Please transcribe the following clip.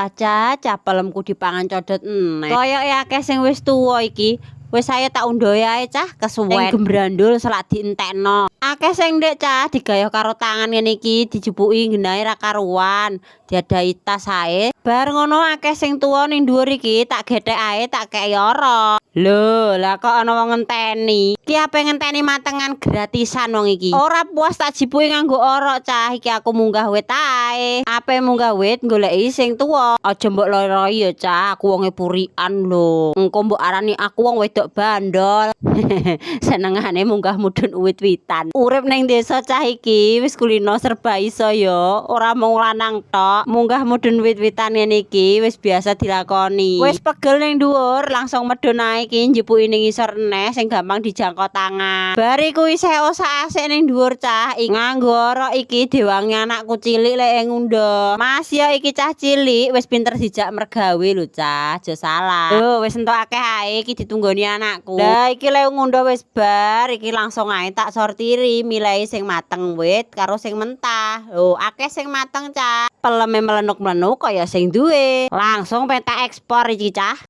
Wah cah pelemku dipangan codot koyoke akeh sing wis tuwa iki. Wis saya tak undoh ae cah kesuwen gembrandul selak dientekno. Akeh sing ndek cah digayuh karo tangan ngene iki dijupuki nggenahe ra karuan. Diadai tas ae. Bar ngono akeh sing tuwa ning dhuwur iki tak gethek ae tak kei ora. Lho, lah kok ana wong ngenteni. Iki ape ngenteni matengan gratisan wong iki. Ora puas tak jipuki nganggo orok cah. Iki aku munggah wit ae. Ape munggah wit goleki sing tuwa. Aja mbok loroi ya cah, aku wonge purikan lho. Engko mbok arani aku wong wedok bandol. Senengane munggah mudhun wit-witan. Urip ning desa cah iki wis kulino serba iso ya. Ora mung lanang tok. Munggah mudhun wit-witan ngene iki wis biasa dilakoni. Wis pegel ning dhuwur langsung medhun ae iki njepuki ning ngisor neh sing gampang dijangkau tangan. Bariku isih osak-asik ning dhuwur cah. Nganggo orok iki diwangi anakku cilik lek ngundo. Mas ya iki cah cilik wis pinter dijak mergawe lho cah. Aja salah. Lho wis entuk akeh ae iki ditunggoni anakku. Lah iki lek ngundo wis bar iki langsung ae tak sortiri milih sing mateng wit karo sing mentah. Lho akeh sing mateng cah. Peleme melenuk-melenuk kaya sing duwe. Langsung pengen tak ekspor iki cah.